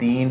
3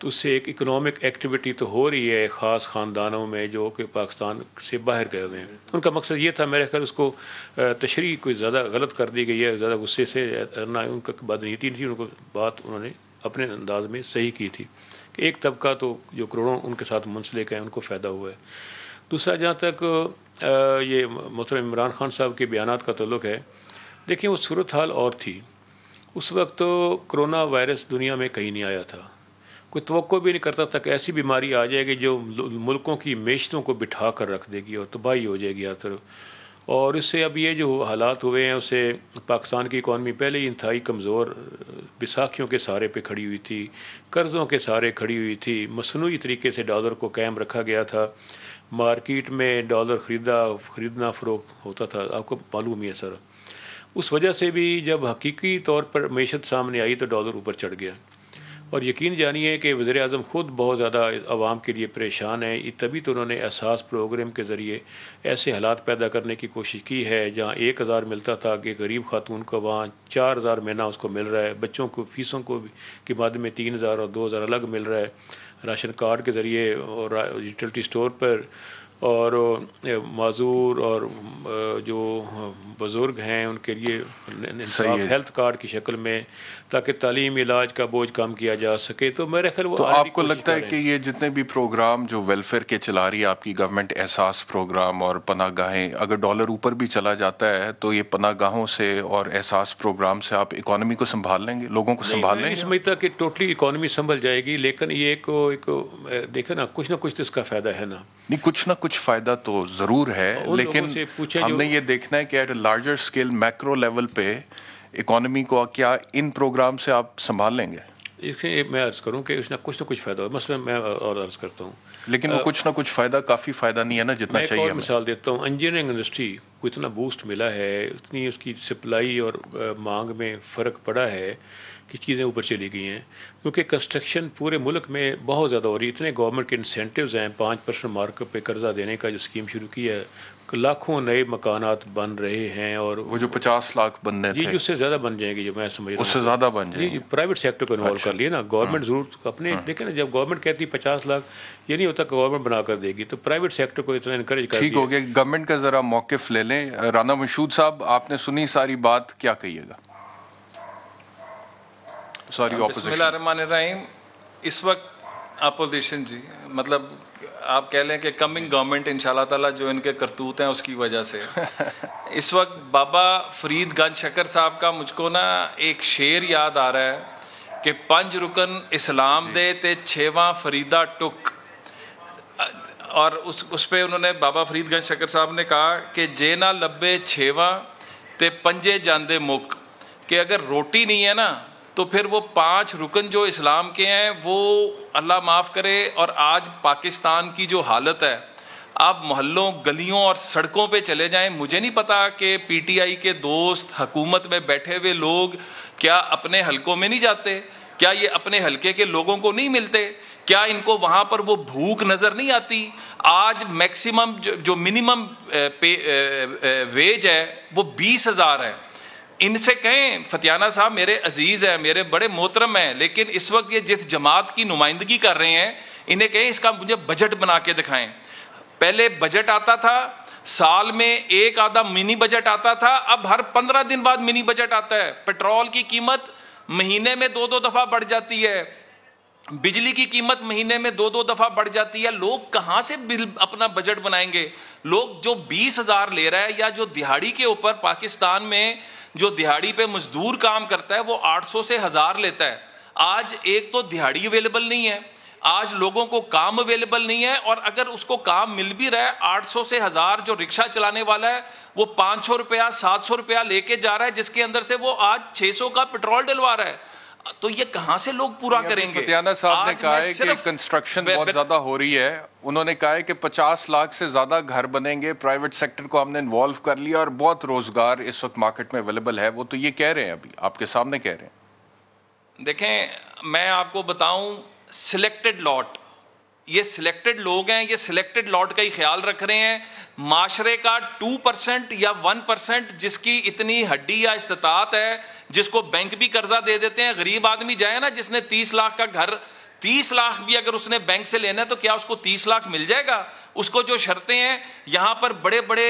تو اس سے ایک اکنامک ایکٹیویٹی تو ہو رہی ہے خاص خاندانوں میں جو کہ پاکستان سے باہر گئے ہوئے ہیں. ان کا مقصد یہ تھا میرے خیال اس کو تشریح کوئی زیادہ غلط کر دی گئی ہے, زیادہ غصے سے نہ, ان کا بدنیتی تھی, ان کو بات انہوں نے اپنے انداز میں صحیح کی تھی کہ ایک طبقہ تو جو کروڑوں ان کے ساتھ منسلک ہیں ان کو فائدہ ہوا ہے. دوسرا جہاں تک یہ محترم عمران خان صاحب کے بیانات کا تعلق ہے, دیکھیں وہ صورتحال اور تھی. اس وقت تو کرونا وائرس دنیا میں کہیں نہیں آیا تھا, کوئی توقع بھی نہیں کرتا تھا کہ ایسی بیماری آ جائے گی جو ملکوں کی معیشتوں کو بٹھا کر رکھ دے گی اور تباہی ہو جائے گی ہر طرف. اور اس سے اب یہ جو حالات ہوئے ہیں اس سے پاکستان کی اکانومی پہلے ہی انتہائی کمزور بیساکھیوں کے سہارے پہ کھڑی ہوئی تھی, قرضوں کے سہارے کھڑی ہوئی تھی, مصنوعی طریقے سے ڈالر کو قائم رکھا گیا تھا, مارکیٹ میں ڈالر خریدنا فروخت ہوتا تھا, آپ کو معلوم ہی ہے سر. اس وجہ سے بھی جب حقیقی طور پر معیشت سامنے آئی تو ڈالر اوپر چڑھ گیا. اور یقین جانیے کہ وزیر اعظم خود بہت زیادہ عوام کے لیے پریشان ہیں, تبھی تو انہوں نے احساس پروگرام کے ذریعے ایسے حالات پیدا کرنے کی کوشش کی ہے جہاں 1000 ملتا تھا کہ غریب خاتون کو وہاں 4000 مہینہ اس کو مل رہا ہے, بچوں کو فیسوں کو کی مد میں 3000 اور 2000 الگ مل رہا ہے, راشن کارڈ کے ذریعے اور یوٹیلٹی اسٹور پر, اور معذور اور جو بزرگ ہیں ان کے لیے ہیلتھ کارڈ کی شکل میں, تاکہ تعلیم علاج کا بوجھ کم کیا جا سکے. تو میرے خیال وہ تو آپ کو لگتا ہے کہ یہ جتنے بھی پروگرام جو ویلفیئر کے چلا رہی ہے آپ کی گورنمنٹ, احساس پروگرام اور پناہ گاہیں, اگر ڈالر اوپر بھی چلا جاتا ہے تو یہ پناہ گاہوں سے اور احساس پروگرام سے آپ اکانومی کو سنبھال لیں گے, لوگوں کو سنبھال لیں گے؟ نہیں سمجھتا کہ ٹوٹلی اکانومی سنبھل جائے گی, لیکن یہ ایک دیکھیں نا کچھ نہ کچھ تو اس کا فائدہ ہے نا. نہیں, کچھ نہ کچھ فائدہ تو ضرور ہے, لیکن ہم نے یہ دیکھنا ہے کہ at a larger scale macro level پہ اکانومی کو کیا ان پروگرام سے آپ سنبھال لیں گے؟ اس میں میں عرض کروں کہ اس نے کچھ نہ کچھ فائدہ ہو. مثلا میں اور عرض کرتا ہوں, لیکن وہ کچھ نہ کچھ فائدہ, کافی فائدہ نہیں ہے نا جتنا چاہیے. میں مثال دیتا ہوں, انجینئرنگ انڈسٹری کو اتنا بوسٹ ملا ہے, اتنی اس کی سپلائی اور مانگ میں فرق پڑا ہے کہ چیزیں اوپر چلی گئی ہیں, کیونکہ کنسٹرکشن پورے ملک میں بہت زیادہ ہو رہی ہے. اتنے گورنمنٹ کے انسینٹیوز ہیں, 5% مارک پہ قرضہ دینے کا جو اسکیم شروع کی ہے, لاکھوں نئے مکانات بن رہے ہیں, اور وہ جو 50 لاکھ بننے تھے جی اس سے زیادہ بن جائیں گے, جو میں سمجھ رہا ہوں اس سے زیادہ بن جائیں گے. پرائیویٹ سیکٹر کو انوالو کر لیے نا, گورنمنٹ ضرور اپنے دیکھیں نا, جب گورنمنٹ کہتی 50 لاکھ یہ نہیں ہوتا کہ گورنمنٹ بنا کر دے گی, تو پرائیویٹ سیکٹر کو اتنا انکریج کر. ٹھیک ہو گیا, گورنمنٹ کا ذرا موقف لے لیں. رانا مشہود صاحب, آپ نے سنی ساری بات, کیا کہیے گا؟ بسم اللہ الرحمن الرحیم. اس وقت اپوزیشن جی مطلب آپ کہہ لیں کہ کمنگ گورنمنٹ ان شاء اللہ تعالیٰ جو ان کے کرتوت ہیں اس کی وجہ سے اس وقت بابا فرید گنج شکر صاحب کا مجھ کو نا ایک شعر یاد آ رہا ہے کہ 5 رکن اسلام دے تے 6واں فریدہ ٹک, اور اس پہ انہوں نے بابا فرید گنج شکر صاحب نے کہا کہ جے نہ لبے 6واں تے 5 جاندے مک, کہ اگر روٹی نہیں ہے نا تو پھر وہ 5 رکن جو اسلام کے ہیں وہ اللہ معاف کرے. اور آج پاکستان کی جو حالت ہے, آپ محلوں گلیوں اور سڑکوں پہ چلے جائیں, مجھے نہیں پتا کہ پی ٹی آئی کے دوست حکومت میں بیٹھے ہوئے لوگ کیا اپنے حلقوں میں نہیں جاتے, کیا یہ اپنے حلقے کے لوگوں کو نہیں ملتے, کیا ان کو وہاں پر وہ بھوک نظر نہیں آتی؟ آج میکسیمم جو منیمم ویج ہے وہ 20,000 ہے. ان سے کہیں فتیانہ صاحب میرے عزیز ہیں, میرے بڑے محترم ہیں, لیکن اس وقت یہ جس جماعت کی نمائندگی کر رہے ہیں انہیں کہیں اس کا مجھے بجٹ بنا کے دکھائیں. پہلے بجٹ آتا تھا سال میں ایک آدھا منی بجٹ آتا تھا, اب ہر 15 دن بعد منی بجٹ آتا ہے. پیٹرول کی قیمت مہینے میں 2 دفعہ بڑھ جاتی ہے, بجلی کی قیمت مہینے میں 2 دفعہ بڑھ جاتی ہے. لوگ کہاں سے اپنا بجٹ بنائیں گے؟ لوگ جو 20,000 لے رہا ہے, یا جو دہاڑی کے اوپر پاکستان میں جو دہاڑی پہ مزدور کام کرتا ہے وہ 800 سے 1000 لیتا ہے. آج ایک تو دہاڑی اویلیبل نہیں ہے, آج لوگوں کو کام اویلیبل نہیں ہے, اور اگر اس کو کام مل بھی رہا ہے 800 سے 1000 جو رکشہ چلانے والا ہے وہ 500 روپیہ 700 روپیہ لے کے جا رہا ہے, جس کے اندر سے وہ آج 600 کا پیٹرول ڈلوا رہا ہے. تو یہ کہاں سے لوگ پورا کریں گے؟ فتیانہ صاحب نے کہا ہے کہ کنسٹرکشن بہت زیادہ ہو رہی ہے, انہوں نے کہا ہے کہ 50 لاکھ سے زیادہ گھر بنیں گے, پرائیویٹ سیکٹر کو ہم نے انوالو کر لیا اور بہت روزگار اس وقت مارکیٹ میں اویلیبل ہے. وہ تو یہ کہہ رہے ہیں, ابھی آپ کے سامنے کہہ رہے ہیں. دیکھیں میں آپ کو بتاؤں, سلیکٹڈ لاٹ, یہ سلیکٹڈ لوگ ہیں, یہ سلیکٹڈ لاٹ کا ہی خیال رکھ رہے ہیں. معاشرے کا 2% یا 1% جس کی اتنی ہڈی یا استطاعت ہے, جس کو بینک بھی قرضہ دے دیتے ہیں, غریب آدمی جائے نا جس نے 30 لاکھ کا گھر 30 لاکھ بھی اگر اس نے بینک سے لینا ہے تو کیا اس کو 30 لاکھ مل جائے گا؟ اس کو جو شرطیں ہیں یہاں پر بڑے بڑے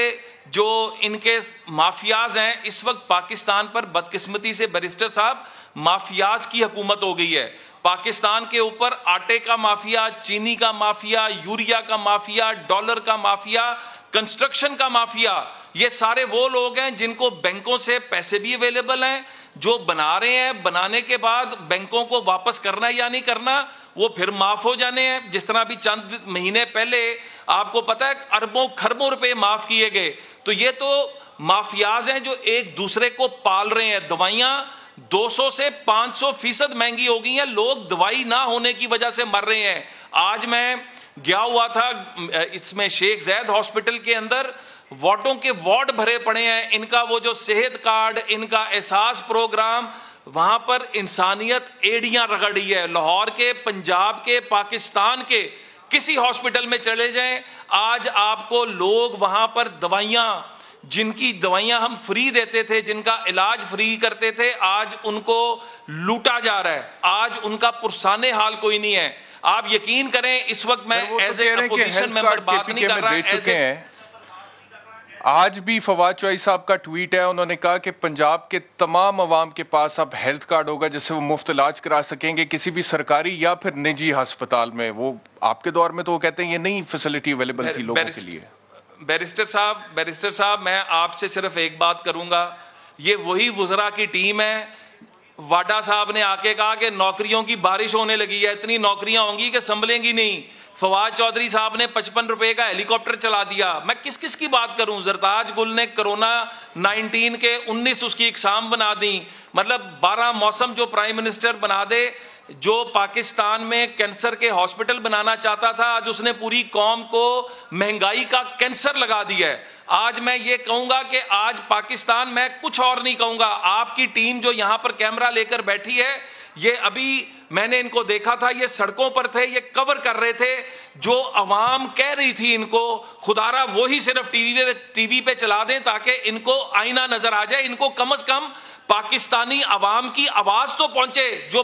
جو ان کے مافیاز ہیں اس وقت پاکستان پر بدقسمتی سے بیرسٹر صاحب مافیاز کی حکومت ہو گئی ہے. پاکستان کے اوپر آٹے کا مافیا, چینی کا مافیا, یوریا کا مافیا, ڈالر کا مافیا, کنسٹرکشن کا مافیا, یہ سارے وہ لوگ ہیں جن کو بینکوں سے پیسے بھی اویلیبل ہیں, جو بنا رہے ہیں, بنانے کے بعد بینکوں کو واپس کرنا یا نہیں کرنا وہ پھر معاف ہو جانے ہیں. جس طرح بھی چند مہینے پہلے آپ کو پتا ہے اربوں کھربوں روپے معاف کیے گئے. تو یہ تو مافیاز ہیں جو ایک دوسرے کو پال رہے ہیں. دوائیاں 200 سے 500% مہنگی ہو گئی ہیں, لوگ دوائی نہ ہونے کی وجہ سے مر رہے ہیں. آج میں گیا ہوا تھا اس میں شیخ زید ہاسپٹل کے اندر, وارڈوں کے وارڈ بھرے پڑے ہیں, ان کا وہ جو صحت کارڈ, ان کا احساس پروگرام, وہاں پر انسانیت ایڑیاں رگڑ رہی ہے. لاہور کے, پنجاب کے, پاکستان کے کسی ہاسپٹل میں چلے جائیں, آج آپ کو لوگ وہاں پر دوائیاں, جن کی دوائیاں ہم فری دیتے تھے, جن کا علاج فری کرتے تھے, آج ان کو لوٹا جا رہا ہے. آج ان کا پرسان حال کوئی نہیں ہے. آپ یقین کریں اس وقت میں ایز اے اپوزیشن ممبر بات نہیں کر رہا. آج بھی فواد چوہائی صاحب کا ٹویٹ ہے, انہوں نے کہا کہ پنجاب کے تمام عوام کے پاس اب ہیلتھ کارڈ ہوگا جس سے وہ مفت علاج کرا سکیں گے کسی بھی سرکاری یا پھر نجی ہسپتال میں. وہ آپ کے دور میں تو وہ کہتے ہیں یہ نئی فیسلٹی اویلیبل تھی لوگوں کے لیے. بیرسٹر صاحب میں آپ سے صرف ایک بات کروں گا, یہ وہی وزراء کی ٹیم ہے. واڈا صاحب نے آ کے کہا کہ نوکریوں کی بارش ہونے لگی ہے, اتنی نوکریاں ہوں گی کہ سنبھلیں گی نہیں. فواد چودھری صاحب نے 55 روپے کا ہیلی کاپٹر چلا دیا. میں کس کی بات کروں؟ زرتاج گل نے کرونا 19 کے 19 اس کی اقسام بنا دی. مطلب 12 موسم جو پرائم منسٹر بنا دے, جو پاکستان میں کینسر کے ہاسپٹل بنانا چاہتا تھا, آج اس نے پوری قوم کو مہنگائی کا کینسر لگا دیا ہے. آج میں یہ کہوں گا کہ آج پاکستان, میں کچھ اور نہیں کہوں گا, آپ کی ٹیم جو یہاں پر کیمرہ لے کر بیٹھی ہے, یہ ابھی میں نے ان کو دیکھا تھا, یہ سڑکوں پر تھے, یہ کور کر رہے تھے جو عوام کہہ رہی تھی ان کو. خدارا وہی صرف ٹی وی پہ چلا دیں تاکہ ان کو آئینہ نظر آ جائے, ان کو کم از کم پاکستانی عوام کی آواز تو پہنچے جو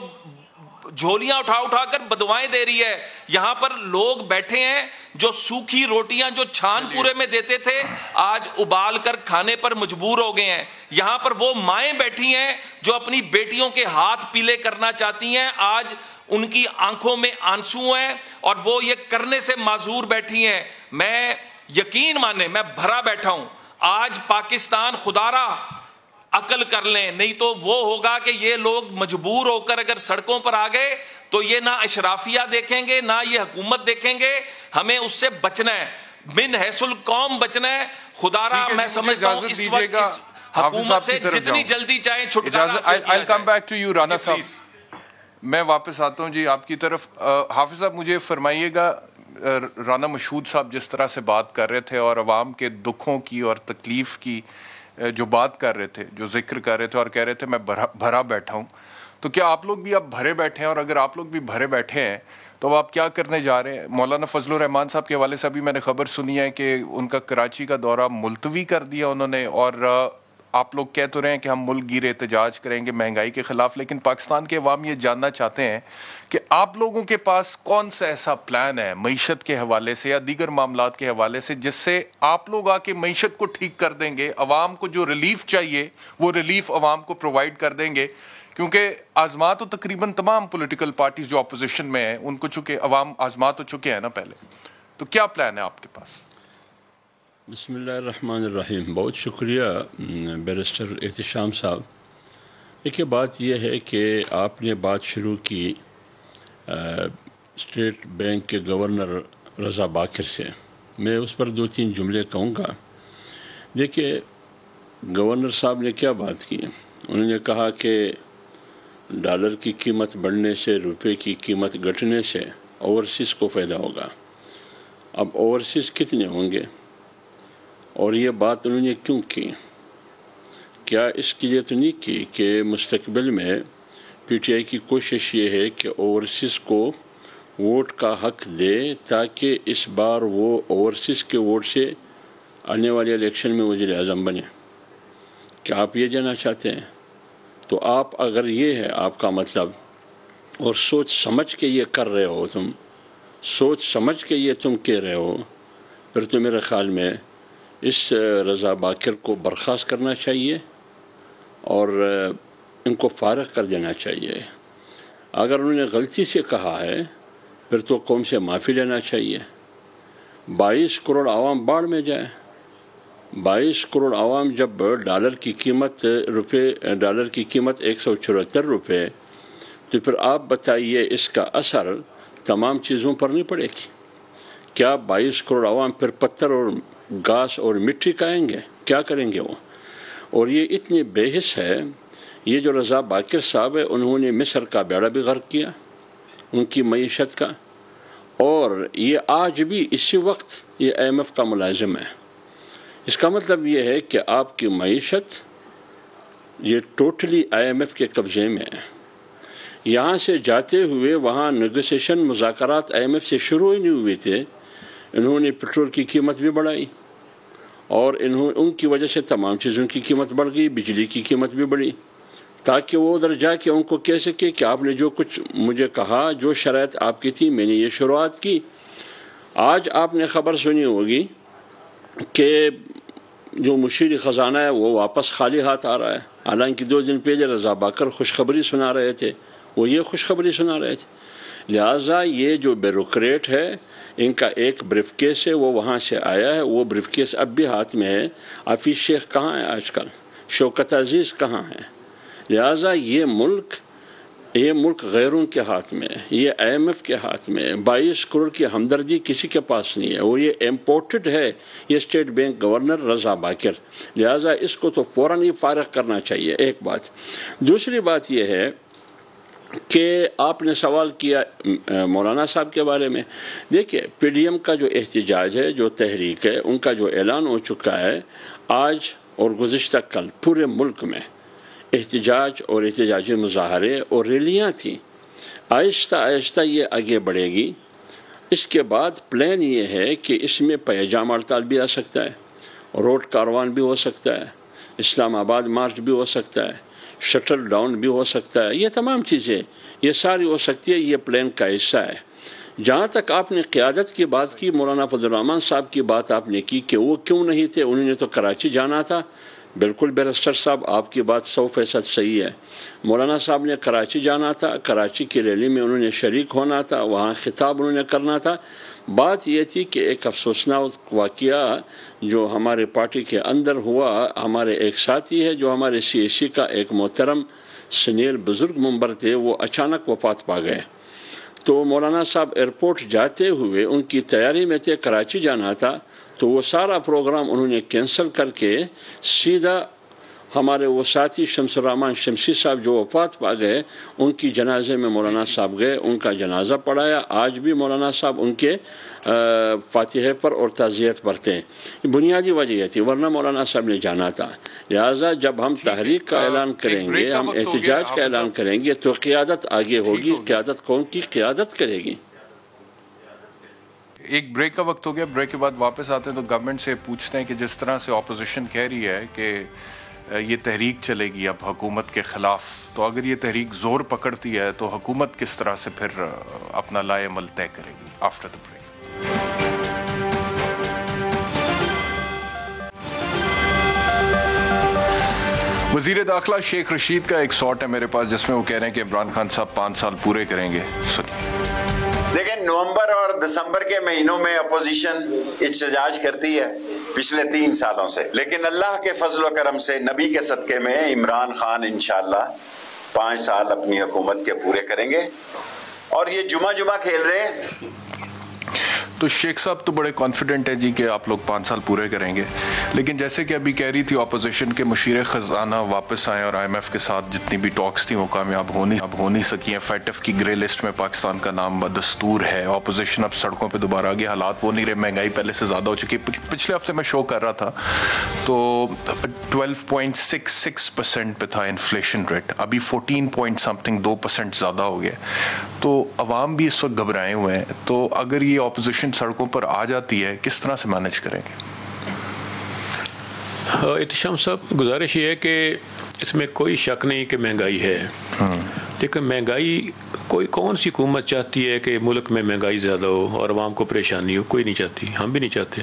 جھولیاں اٹھا کر بدوائیں دے رہی ہے. یہاں پر لوگ بیٹھے ہیں جو سوکھی روٹیاں جو چھان پورے میں دیتے تھے آج ابال کر کھانے پر مجبور ہو گئے ہیں. یہاں پر وہ مائیں بیٹھی ہیں جو اپنی بیٹیوں کے ہاتھ پیلے کرنا چاہتی ہیں, آج ان کی آنکھوں میں آنسو ہیں اور وہ یہ کرنے سے معذور بیٹھی ہیں. میں یقین مانے میں بھرا بیٹھا ہوں, آج پاکستان خدارا عقل کر لیں, نہیں تو وہ ہوگا کہ یہ لوگ مجبور ہو کر اگر سڑکوں پر آ گئے تو یہ نہ اشرافیہ دیکھیں گے نہ یہ حکومت دیکھیں گے. ہمیں اس سے بچنا ہے, من حیث القوم بچنا ہے. خدارا میں سمجھتا ہوں اس وقت اس حکومت سے جتنی جلدی چاہیں چھٹکارا حاصل کیا جائے. I'll come back to you Rana صاحب, میں واپس آتا ہوں جی آپ کی طرف. حافظ صاحب مجھے فرمائیے گا, رانا مشہود صاحب جس طرح سے بات کر رہے تھے اور عوام کے دکھوں کی اور تکلیف کی جو بات کر رہے تھے, جو ذکر کر رہے تھے اور کہہ رہے تھے میں بھرا بیٹھا ہوں, تو کیا آپ لوگ بھی اب بھرے بیٹھے ہیں؟ اور اگر آپ لوگ بھی بھرے بیٹھے ہیں تو اب آپ کیا کرنے جا رہے ہیں؟ مولانا فضل الرحمان صاحب کے حوالے سے ابھی میں نے خبر سنی ہے کہ ان کا کراچی کا دورہ ملتوی کر دیا انہوں نے, اور آپ لوگ کہہ تو رہے ہیں کہ ہم ملک گیر احتجاج کریں گے مہنگائی کے خلاف, لیکن پاکستان کے عوام یہ جاننا چاہتے ہیں کہ آپ لوگوں کے پاس کون سا ایسا پلان ہے معیشت کے حوالے سے یا دیگر معاملات کے حوالے سے جس سے آپ لوگ آ کے معیشت کو ٹھیک کر دیں گے, عوام کو جو ریلیف چاہیے وہ ریلیف عوام کو پرووائڈ کر دیں گے. کیونکہ آزما تو تقریباً تمام پولیٹیکل پارٹیز جو اپوزیشن میں ہیں ان کو چکے عوام آزما تو چکے ہیں نا پہلے, تو کیا پلان ہے آپ کے پاس؟ بسم اللہ الرحمن الرحیم. بہت شکریہ بیرسٹر احتشام صاحب. دیکھیے بات یہ ہے کہ آپ نے بات شروع کی اسٹیٹ بینک کے گورنر رضا باکر سے. میں اس پر 2-3 جملے کہوں گا. دیکھیے گورنر صاحب نے کیا بات کی, انہوں نے کہا کہ ڈالر کی قیمت بڑھنے سے, روپے کی قیمت گھٹنے سے اوورسیز کو فائدہ ہوگا. اب اوورسیز کتنے ہوں گے اور یہ بات انہوں نے کیوں کی؟ کیا اس کے لیے تو نہیں کی کہ مستقبل میں پی ٹی آئی کی کوشش یہ ہے کہ اوورسیز کو ووٹ کا حق دے تاکہ اس بار وہ اوورسیز کے ووٹ سے آنے والے الیکشن میں وزیر اعظم بنے؟ کیا آپ یہ جانا چاہتے ہیں؟ تو آپ اگر یہ ہے آپ کا مطلب اور سوچ سمجھ کے یہ کر رہے ہو تم، سوچ سمجھ کے یہ تم کہہ رہے ہو، پھر تو میرے خیال میں اس رضا باکر کو برخاست کرنا چاہیے اور ان کو فارغ کر دینا چاہیے۔ اگر انہوں نے غلطی سے کہا ہے پھر تو قوم سے معافی لینا چاہیے۔ 22 کروڑ عوام باڑ میں جائے۔ 22 کروڑ عوام جب ڈالر کی قیمت 174 روپے، تو پھر آپ بتائیے اس کا اثر تمام چیزوں پر نہیں پڑے گی؟ کیا 22 کروڑ عوام پھر پتھر اور گھاس اور مٹی کھائیں گے؟ کیا کریں گے وہ؟ اور یہ اتنی بے حس ہے، یہ جو رضا باکر صاحب ہے انہوں نے مصر کا بیڑا بھی غرق کیا ان کی معیشت کا، اور یہ آج بھی اسی وقت یہ IMF کا ملازم ہے۔ اس کا مطلب یہ ہے کہ آپ کی معیشت یہ ٹوٹلی IMF کے قبضے میں ہے۔ یہاں سے جاتے ہوئے وہاں نیگوسیشن مذاکرات IMF سے شروع ہی نہیں ہوئے تھے، انہوں نے پیٹرول کی قیمت بھی بڑھائی اور ان کی وجہ سے تمام چیزوں کی قیمت بڑھ گئی، بجلی کی قیمت بھی بڑھی، تاکہ وہ ادھر جا کے ان کو کہہ سکے کہ آپ نے جو کچھ مجھے کہا، جو شرائط آپ کی تھی، میں نے یہ شروعات کی۔ آج آپ نے خبر سنی ہوگی کہ جو مشیر خزانہ ہے وہ واپس خالی ہاتھ آ رہا ہے، حالانکہ 2 دن پہلے رضا باکر خوشخبری سنا رہے تھے، وہ یہ خوشخبری سنا رہے تھے۔ لہٰذا یہ جو بیوروکریٹ ہے، ان کا ایک بریف کیس ہے، وہ وہاں سے آیا ہے، وہ بریف کیس اب بھی ہاتھ میں ہے۔ حفیظ شیخ کہاں ہے آج کل؟ شوکت عزیز کہاں ہے؟ لہٰذا یہ ملک غیروں کے ہاتھ میں ہے، یہ IMF کے ہاتھ میں ہے۔ 22 کروڑ کی ہمدردی کسی کے پاس نہیں ہے، اور یہ امپورٹڈ ہے، یہ اسٹیٹ بینک گورنر رضا باکر۔ لہٰذا اس کو تو فوراً ہی فارغ کرنا چاہیے، ایک بات۔ دوسری بات یہ ہے کہ آپ نے سوال کیا مولانا صاحب کے بارے میں۔ دیکھیے PDM کا جو احتجاج ہے، جو تحریک ہے، ان کا جو اعلان ہو چکا ہے آج اور گزشتہ کل پورے ملک میں احتجاج اور احتجاجی مظاہرے اور ریلیاں تھیں۔ آہستہ آہستہ یہ آگے بڑھے گی۔ اس کے بعد پلان یہ ہے کہ اس میں پیجام ہڑتال بھی آ سکتا ہے، روڈ کاروان بھی ہو سکتا ہے، اسلام آباد مارچ بھی ہو سکتا ہے، شٹل ڈاؤن بھی ہو سکتا ہے، یہ تمام چیزیں یہ ساری ہو سکتی ہے، یہ پلان کا حصہ ہے۔ جہاں تک آپ نے قیادت کی بات کی، مولانا فضل الرحمان صاحب کی بات آپ نے کی کہ وہ کیوں نہیں تھے، انہوں نے تو کراچی جانا تھا۔ بالکل بیرسٹر صاحب آپ کی بات 100% صحیح ہے، مولانا صاحب نے کراچی جانا تھا، کراچی کی ریلی میں انہوں نے شریک ہونا تھا، وہاں خطاب انہوں نے کرنا تھا۔ بات یہ تھی کہ ایک افسوسناک واقعہ جو ہمارے پارٹی کے اندر ہوا، ہمارے ایک ساتھی ہے جو ہمارے CSC کا ایک محترم سنیل بزرگ ممبر تھے، وہ اچانک وفات پا گئے۔ تو مولانا صاحب ایئرپورٹ جاتے ہوئے ان کی تیاری میں تھے، کراچی جانا تھا، تو وہ سارا پروگرام انہوں نے کینسل کر کے سیدھا ہمارے وہ ساتھی شمس الرحمان شمسی صاحب جو وفات پا گئے، ان کی جنازے میں مولانا صاحب گئے، ان کا جنازہ پڑھایا۔ آج بھی مولانا صاحب ان کے فاتحے پر اور تعزیت پڑھتے ہیں۔ بنیادی وجہ یہ تھی، ورنہ مولانا صاحب نے جانا تھا۔ لہٰذا جب ہم تحریک کا اعلان کریں گے، ہم احتجاج کا اعلان کریں گے، تو قیادت آگے ہوگی، قیادت قوم کی قیادت کرے گی۔ ایک بریک کا وقت ہو گیا، بریک کے بعد واپس آتے ہیں تو گورنمنٹ سے پوچھتے ہیں کہ جس طرح سے اپوزیشن کہہ رہی ہے کہ یہ تحریک چلے گی اب حکومت کے خلاف، تو اگر یہ تحریک زور پکڑتی ہے تو حکومت کس طرح سے پھر اپنا لائے عمل طے کرے گی؟ After the break. وزیر داخلہ شیخ رشید کا ایک شاٹ ہے میرے پاس جس میں وہ کہہ رہے ہیں کہ عمران خان صاحب 5 سال پورے کریں گے۔ دیکھیں، نومبر اور دسمبر کے مہینوں میں اپوزیشن احتجاج کرتی ہے پچھلے 3 سالوں سے، لیکن اللہ کے فضل و کرم سے، نبی کے صدقے میں عمران خان انشاءاللہ 5 سال اپنی حکومت کے پورے کریں گے، اور یہ جمعہ کھیل رہے ہیں۔ تو شیخ صاحب تو بڑے کانفیڈنٹ ہے جی کہ آپ لوگ 5 سال پورے کریں گے، لیکن جیسے کہ ابھی کہہ رہی تھی اپوزیشن کے مشیر خزانہ واپس آئیں اور IMF کے ساتھ جتنی بھی ٹاکس تھیں وہ کامیاب ہو نہیں سکی ہیں۔ FATF کی گرے لسٹ میں پاکستان کا نام بدستور ہے، اپوزیشن اب سڑکوں پہ دوبارہ آگے، حالات وہ نہیں رہے، مہنگائی پہلے سے زیادہ ہو چکی ہے۔ پچھلے ہفتے میں شو کر رہا تھا تو 12.66% پہ تھا انفلیشن ریٹ، ابھی 14.something 2% زیادہ ہو گیا، تو عوام بھی اس وقت گھبرائے ہوئے ہیں۔ تو اگر یہ اپوزیشن سڑکوں پر آ جاتی ہے کس طرح سے مینج کریں گے؟ احتشام صاحب، گزارش یہ ہے کہ اس میں کوئی شک نہیں کہ مہنگائی ہے، لیکن مہنگائی کون سی حکومت چاہتی ہے کہ ملک میں مہنگائی زیادہ ہو اور عوام کو پریشانی ہو؟ کوئی نہیں چاہتی، ہم بھی نہیں چاہتے.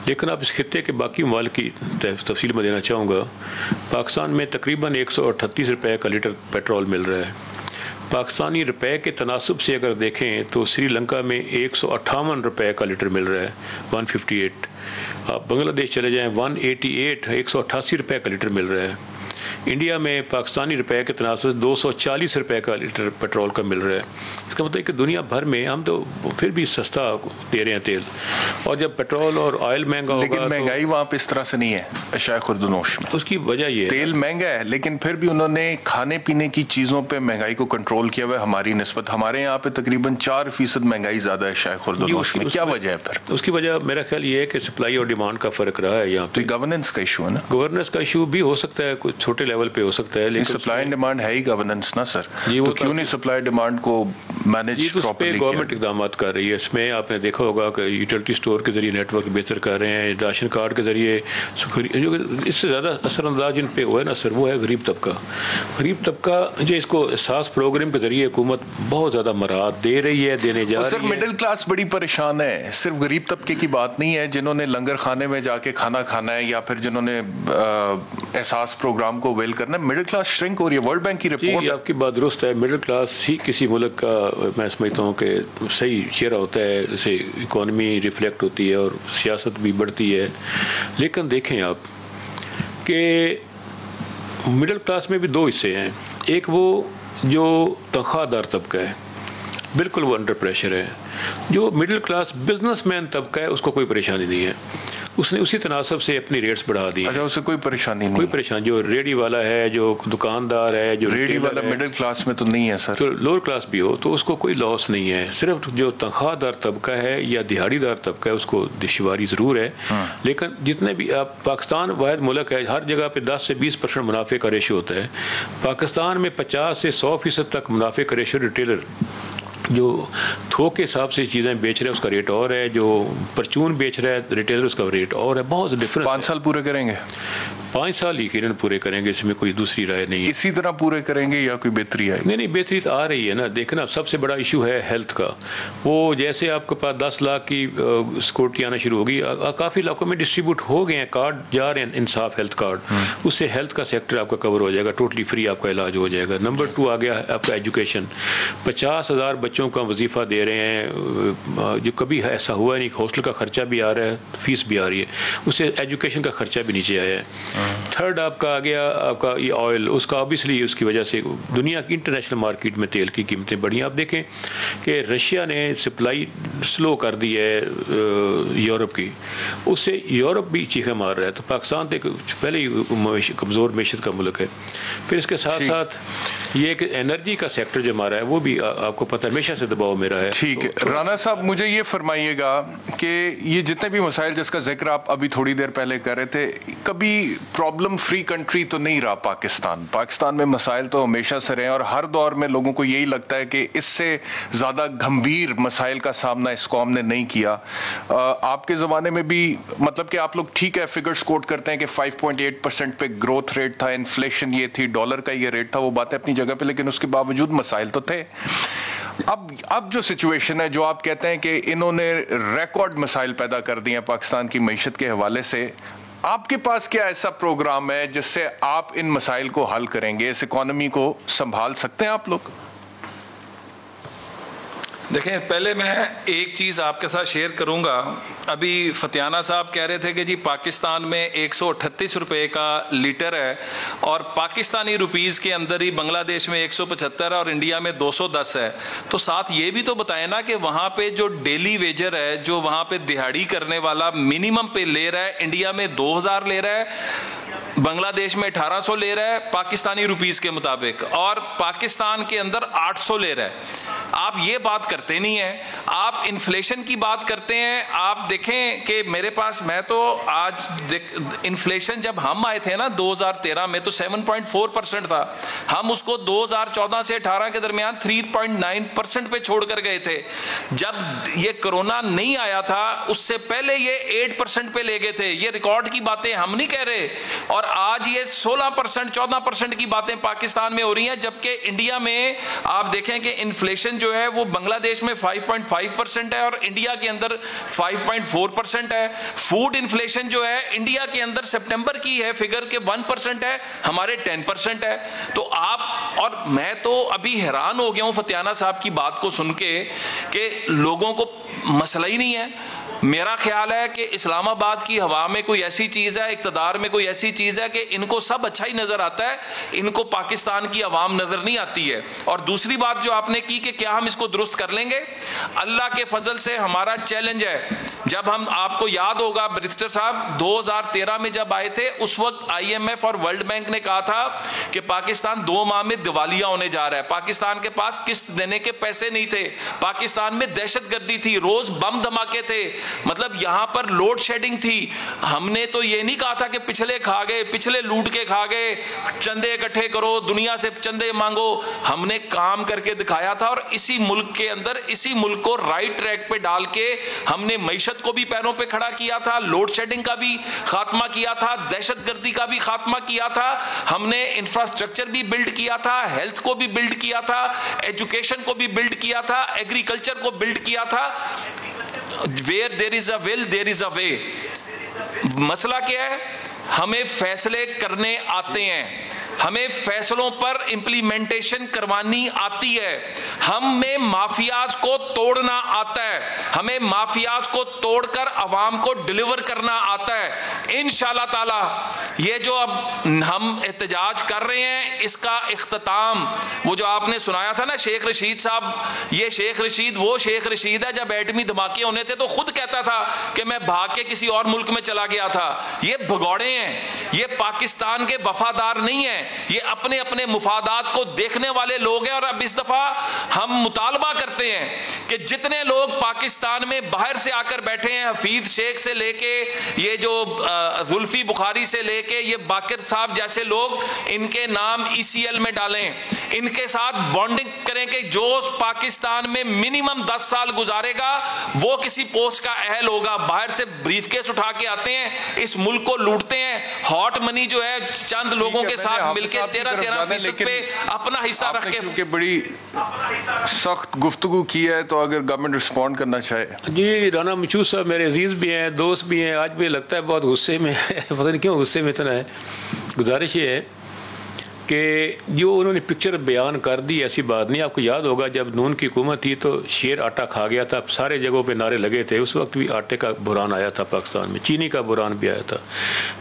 لیکن آپ اس خطے کے باقی ممالک کی تفصیل میں دینا چاہوں گا. پاکستان میں تقریباً 138 روپے کا لیٹر پیٹرول مل رہا ہے. پاکستانی روپے کے تناسب سے اگر دیکھیں تو سری لنکا میں 158 روپے کا لیٹر مل رہا ہے، 158. آپ بنگلہ دیش چلے جائیں 188 188 روپے کا لیٹر مل رہا ہے. انڈیا میں پاکستانی روپے کے تناسب سے 240 روپے کا لیٹر پیٹرول کا مل رہا ہے. اس کا مطلب ہے کہ دنیا بھر میں ہم تو پھر بھی سستا دے رہے ہیں تیل، اور جب پیٹرول اور آئل مہنگا ہوگا. لیکن مہنگائی وہاں پہ اس طرح سے نہیں ہے اشیاء خوردنوش میں. اس کی وجہ یہ ہے تیل مہنگا ہے، لیکن پھر بھی انہوں نے کھانے پینے کی چیزوں پہ مہنگائی کو کنٹرول کیا ہوا ہے ہماری نسبت. ہمارے یہاں پہ تقریباً 4% مہنگائی زیادہ ہے اشیاء خوردنوش میں. کیا وجہ ہے پھر؟ اس کی وجہ میرا خیال یہ ہے کہ سپلائی اور ڈیمانڈ کا فرق رہا ہے. یہاں پہ گورننس کا ایشو ہے نا. گورننس کا ایشو بھی ہو سکتا ہے، کچھ چھوٹے لیول پہ ہو سکتا ہے، لیکن سپلائی اینڈ ڈیمانڈ ہے ہی گورننس نا سر. وہ تو کیوں نہیں سپلائی ڈیمانڈ کو مینیج پراپرلی کیا؟ گورنمنٹ اقدامات کر رہی ہے. اس میں آپ نے دیکھا ہوگا کہ یوٹیلٹی اسٹور کے ذریعے نیٹ ورک بہتر کر رہے ہیں، راشن کارڈ کے ذریعے. اس سے زیادہ اثر انداز جن پہ ہوا ہے نا سر، وہ ہے غریب طبقہ. غریب طبقہ جو اس کو احساس پروگرام کے ذریعے حکومت بہت زیادہ مراحت دے رہی ہے، دینے جا رہی ہے. سر مڈل کلاس بڑی پریشان ہے، صرف غریب طبقے کی بات نہیں ہے جنہوں نے لنگر خانے میں جا کے کھانا کھانا ہے یا پھر جنہوں نے احساس پروگرام کو ویل کرنا ہے. مڈل کلاس شرنک ہو رہی ہے. ورلڈ بینک کی رپورٹ آپ کی بات درست ہے. مڈل کلاس ہی کسی ملک کا میں سمجھتا ہوں کہ صحیح چہرہ ہوتا ہے، اسے اکانومی ریفلیکٹ ہوتی ہے اور سیاست بھی بڑھتی ہے. لیکن دیکھیں آپ کہ مڈل کلاس میں بھی دو حصے ہیں. ایک وہ جو تنخواہ دار طبقہ ہے، بالکل وہ انڈر پریشر ہے. جو مڈل کلاس بزنس مین طبقہ ہے اس کو کوئی پریشانی نہیں ہے، اس نے اسی تناسب سے اپنی ریٹس بڑھا دی. اچھا، اسے کوئی پریشانی نہیں؟ کوئی پریشانی. جو ریڈی والا ہے، جو دکاندار ہے، جو ریڈی والا مڈل کلاس میں تو نہیں ہے سر. تو لوور کلاس بھی ہو تو اس کو کوئی لاس نہیں ہے. صرف جو تنخواہ دار طبقہ ہے یا دہاڑی دار طبقہ ہے اس کو دشواری ضرور ہے. لیکن جتنے بھی آپ، پاکستان واحد ملک ہے ہر جگہ پہ 10 سے 20% منافع کا ریشو ہوتا ہے. پاکستان میں 50 سے 100% تک منافع کا ریشو ریٹیلر جو تھوک کے حساب سے چیزیں بیچ رہے ہیں اس کا ریٹ اور ہے، جو پرچون بیچ رہا ہے ریٹیلر اس کا ریٹ اور ہے. بہت ڈفرنس. 5 سال پورے کریں گے؟ 5 سال یقیناً پورے کریں گے، اس میں کوئی دوسری رائے نہیں ہے. اسی طرح پورے کریں گے یا کوئی بہتری آئے گی؟ نہیں، بہتری تو آ رہی ہے نا. دیکھنا سب سے بڑا ایشو ہے ہیلتھ کا. وہ جیسے آپ کے پاس 10 لاکھ کی سیکورٹی آنا شروع ہوگی، کافی علاقوں میں ڈسٹریبیوٹ ہو گئے ہیں کارڈ جا رہے ہیں، انصاف ہیلتھ کارڈ. اس سے ہیلتھ کا سیکٹر آپ کا کور ہو جائے گا، ٹوٹلی فری آپ کا علاج ہو جائے گا. نمبر 2 آ گیا آپ کا ایجوکیشن. 50,000 بچوں کا وظیفہ دے رہے ہیں، جو کبھی ایسا ہوا نہیں. ہاسٹل کا خرچہ بھی آ رہا ہے، فیس بھی آ رہی ہے، اس سے ایجوکیشن کا خرچہ بھی نیچے آیا ہے. تھرڈ آپ کا آ گیا آپ کا یہ آئل. اس کا اوبیسلی اس کی وجہ سے دنیا کی انٹرنیشنل مارکیٹ میں تیل کی قیمتیں بڑھی. آپ دیکھیں کہ رشیا نے سپلائی سلو کر دی ہے یورپ کی، اس سے یورپ بھی چیخیں مار رہا ہے. تو پاکستان تو پہلے ہی کمزور معیشت کا ملک ہے. پھر اس کے ساتھ ساتھ یہ کہ انرجی کا سیکٹر جو ہمارا ہے وہ بھی آپ کو پتہ ہمیشہ سے دباؤ میں رہا ہے. ٹھیک ہے رانا صاحب، مجھے یہ فرمائیے گا کہ یہ جتنے بھی مسائل جس کا ذکر آپ ابھی تھوڑی دیر پہلے کر رہے تھے، کبھی پرابلم فری کنٹری تو نہیں رہا پاکستان میں مسائل تو ہمیشہ سے رہے ہیں، اور ہر دور میں لوگوں کو یہی لگتا ہے کہ اس سے زیادہ گھمبیر مسائل کا سامنا اس قوم نے نہیں کیا. آپ کے زمانے میں بھی مطلب کہ آپ لوگ ٹھیک ہے فگرز کوٹ کرتے ہیں کہ 5.8% پہ گروتھ ریٹ تھا، انفلیشن یہ تھی، ڈالر کا یہ ریٹ تھا، وہ باتیں اپنی جگہ پہ، لیکن اس کے باوجود مسائل تو تھے. اب جو سچویشن ہے، جو آپ کہتے ہیں کہ انہوں نے ریکارڈ مسائل پیدا کر دیے ہیں پاکستان کی معیشت کے حوالے سے، آپ کے پاس کیا ایسا پروگرام ہے جس سے آپ ان مسائل کو حل کریں گے، اس اکانومی کو سنبھال سکتے ہیں آپ لوگ؟ دیکھیں، پہلے میں ایک چیز آپ کے ساتھ شیئر کروں گا. ابھی فتیانہ صاحب کہہ رہے تھے کہ جی پاکستان میں 138 روپے کا لیٹر ہے، اور پاکستانی روپیز کے اندر ہی بنگلہ دیش میں 175 ہے اور انڈیا میں 210 ہے. تو ساتھ یہ بھی تو بتائیں نا کہ وہاں پہ جو ڈیلی ویجر ہے، جو وہاں پہ دہاڑی کرنے والا منیمم پہ لے رہا ہے، انڈیا میں 2000 لے رہا ہے، بنگلہ دیش میں 1800 لے رہا ہے پاکستانی روپیز کے مطابق، اور پاکستان کے اندر 800 لے رہا ہے. آپ یہ بات کرتے نہیں ہیں، آپ انفلیشن کی بات کرتے ہیں. آپ دیکھیں کہ میرے پاس، میں تو آج انفلیشن جب ہم آئے تھے نا 2013 میں تو 7.4% تھا. ہم اس کو 2014 سے 18 کے درمیان 3.9% پہ چھوڑ کر گئے تھے. جب یہ کرونا نہیں آیا تھا اس سے پہلے یہ 8% پہ لے گئے تھے. یہ ریکارڈ کی باتیں ہم نہیں کہہ رہے. اور آج یہ 16% 14% کی باتیں پاکستان میں ہو رہی ہیں، جبکہ انڈیا میں آپ دیکھیں کہ انفلیشن جو ہے وہ بنگلہ دیش میں 5.5% ہے اور انڈیا کے اندر 5.4% ہے. فوڈ انفلیشن جو ہے انڈیا کے اندر سپٹمبر کی ہے فگر کے 1% ہے، ہمارے 10% ہے. تو آپ اور میں تو ابھی حیران ہو گیا ہوں فتیانہ صاحب کی بات کو سن کے کہ لوگوں کو مسئلہ ہی نہیں ہے. میرا خیال ہے کہ اسلام آباد کی ہوا میں کوئی ایسی چیز ہے، اقتدار میں کوئی ایسی چیز ہے کہ ان کو سب اچھا ہی نظر آتا ہے، ان کو پاکستان کی عوام نظر نہیں آتی ہے. اور دوسری بات جو آپ نے کی کہ کیا ہم اس کو درست کر لیں گے، اللہ کے فضل سے ہمارا چیلنج ہے. جب ہم، آپ کو یاد ہوگا برسٹر صاحب 2013 میں جب آئے تھے، اس وقت IMF اور ورلڈ بینک نے کہا تھا کہ پاکستان 2 ماہ میں دیوالیہ ہونے جا رہا ہے. پاکستان کے پاس قسط دینے کے پیسے نہیں تھے، پاکستان میں دہشت گردی تھی، روز بم دھماکے تھے، مطلب یہاں پر لوڈ شیڈنگ تھی. ہم نے تو یہ نہیں کہا تھا کہ پچھلے کھا گئے، پچھلے لوٹ کے کھا گئے، چندے اکٹھے کرو، دنیا سے چندے مانگو. ہم نے کام کر کے دکھایا تھا اور اسی ملک کے اندر، اسی ملک کو رائٹ ٹریک پہ ڈال کے ہم نے معیشت کو بھی پیروں پہ کھڑا کیا تھا، لوڈ شیڈنگ کا بھی خاتمہ کیا تھا، دہشت گردی کا بھی خاتمہ کیا تھا. ہم نے انفراسٹرکچر بھی بلڈ کیا تھا، ہیلتھ کو بھی بلڈ کیا تھا، ایجوکیشن کو بھی بلڈ کیا تھا، ایگریکلچر کو بلڈ کیا تھا. Where there is a will, there is a way. مسئلہ کیا ہے؟ ہمیں فیصلے کرنے آتے ہیں، ہمیں فیصلوں پر امپلیمنٹیشن کروانی آتی ہے، ہم میں مافیاز کو توڑنا آتا ہے، ہمیں مافیاز کو توڑ کر عوام کو ڈیلیور کرنا آتا ہے. انشاءاللہ تعالی یہ جو اب ہم احتجاج کر رہے ہیں، اس کا اختتام وہ جو آپ نے سنایا تھا نا شیخ رشید صاحب، یہ شیخ رشید وہ شیخ رشید ہے جب ایٹمی دھماکے ہونے تھے تو خود کہتا تھا کہ میں بھاگ کے کسی اور ملک میں چلا گیا تھا. یہ بھگوڑے ہیں، یہ پاکستان کے وفادار نہیں ہیں، یہ اپنے اپنے مفادات کو دیکھنے والے لوگ ہیں. اور اب اس دفعہ ہم مطالبہ کرتے ہیں کہ جتنے لوگ پاکستان میں باہر سے آ کر بیٹھے ہیں، حفیظ شیخ سے لے کے یہ جو زلفی بخاری سے لے کے یہ باقر صاحب جیسے لوگ، ان کے نام ECL میں ڈالیں، ان کے ساتھ بانڈنگ کریں کہ جو پاکستان میں منیمم 10 سال گزارے گا وہ کسی پوسٹ کا اہل ہوگا. باہر سے بریف کیس اٹھا کے آتے ہیں، اس ملک کو لوٹتے ہیں. ہاٹ منی جو ہے چند لوگوں کے ساتھ مل کے 13% پہ اپنا حصہ رکھ کے. کیونکہ بڑی سخت گفتگو کی ہے تو اگر گورنمنٹ رسپونڈ کرنا چاہے. جی رانا مشہور صاحب میرے عزیز بھی ہیں، دوست بھی ہیں، آج بھی لگتا ہے بہت غصے میں پتہ نہیں کیوں غصے میں اتنا ہے. گزارش یہ ہے کہ جو انہوں نے پکچر بیان کر دی ایسی بات نہیں. آپ کو یاد ہوگا جب نون کی حکومت تھی تو شیر آٹا کھا گیا تھا، سارے جگہوں پہ نعرے لگے تھے. اس وقت بھی آٹے کا بحران آیا تھا پاکستان میں، چینی کا بحران بھی آیا تھا،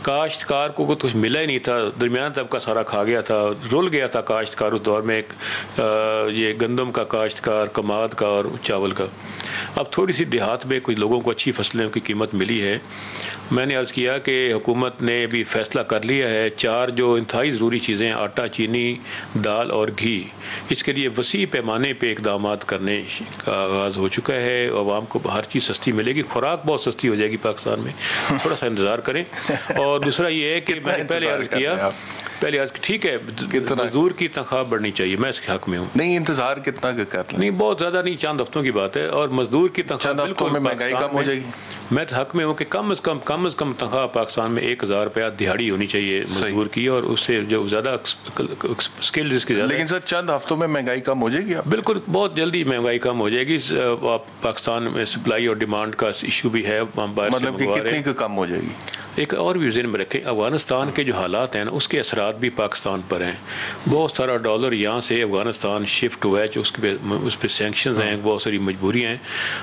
کاشتکار کو کچھ ملا ہی نہیں تھا، درمیان طبقہ سارا کھا گیا تھا، رول گیا تھا کاشتکار اس دور میں. یہ گندم کا کاشتکار، کماد کا اور چاول کا. اب تھوڑی سی دیہات میں کچھ لوگوں کو اچھی فصلوں کی قیمت ملی ہے. میں نے عرض کیا کہ حکومت نے بھی فیصلہ کر لیا ہے 4 جو انتہائی ضروری چیزیں، آٹا، چینی، دال اور گھی، اس کے لیے وسیع پیمانے پہ اقدامات کرنے کا آغاز ہو چکا ہے. عوام کو ہر چیز سستی ملے گی، خوراک بہت سستی ہو جائے گی پاکستان میں، تھوڑا سا انتظار کریں. اور دوسرا یہ ہے کہ میں نے پہلے عرض کیا ٹھیک ہے مزدور کی تنخواہ بڑھنی چاہیے، میں اس کے حق میں ہوں. نہیں انتظار کتنا کر لیں؟ نہیں بہت زیادہ نہیں، چند ہفتوں کی بات ہے. اور مزدور کی تنخواہ چند ہفتوں میں مہنگائی کم ہو جائے گی. میں تو حق میں ہوں کہ کم از کم تنخواہ پاکستان میں 1000 روپیہ دہاڑی ہونی چاہیے مزدور کی، اور اس سے جو زیادہ اسکل جس کی زیادہ. لیکن سر چند ہفتوں میں مہنگائی کم ہو جائے گی؟ بالکل بہت جلدی مہنگائی کم ہو جائے گی. پاکستان میں سپلائی اور ڈیمانڈ کا ایشو بھی ہے، مطلب کہ کتنی کم ہو جائے گی؟ ایک اور بھی ذہن میں رکھیں، افغانستان کے جو حالات ہیں نا اس کے اثرات بھی پاکستان پر ہیں. بہت سارا ڈالر یہاں سے افغانستان شفٹ ہوا ہے، جو اس پہ سینکشنز ہیں، بہت ساری مجبوریاں ہیں.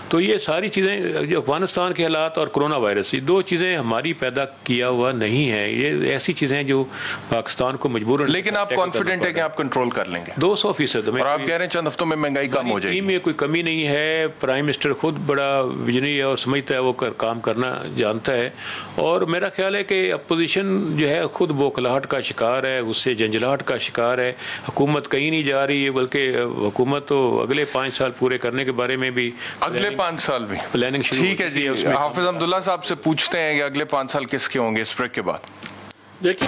تو یہ ساری چیزیں جو افغانستان کے حالات اور کرونا وائرس، یہ 2 چیزیں ہماری پیدا کیا ہوا نہیں ہے. یہ ایسی چیزیں ہیں جو پاکستان کو مجبور. لیکن آپ کانفیڈنٹ ہے کہ آپ کنٹرول کر لیں گے 200%؟ اور آپ کہہ رہے ہیں چند ہفتوں میں مہنگائی کم ہو جائے گی. میں کوئی کمی نہیں ہے. پرائم منسٹر خود بڑا ویژنری ہے اور سمجھتا ہے، وہ کام کرنا جانتا ہے. اور میرا خیال ہے کہ اپوزیشن جو ہے خود بوکھلاہٹ کا شکار ہے، اس سے جنجلاہٹ کا شکار ہے. حکومت کہیں نہیں جا رہی ہے، بلکہ حکومت تو اگلے 5 سال پورے کرنے کے بارے میں بھی اگلے 5 سال بھی پلاننگ شروع. ٹھیک ہے جی، حافظ عبداللہ صاحب سے پوچھتے ہیں کہ اگلے 5 سال کس کے ہوں گے اس بریک کے بعد. دیکھیں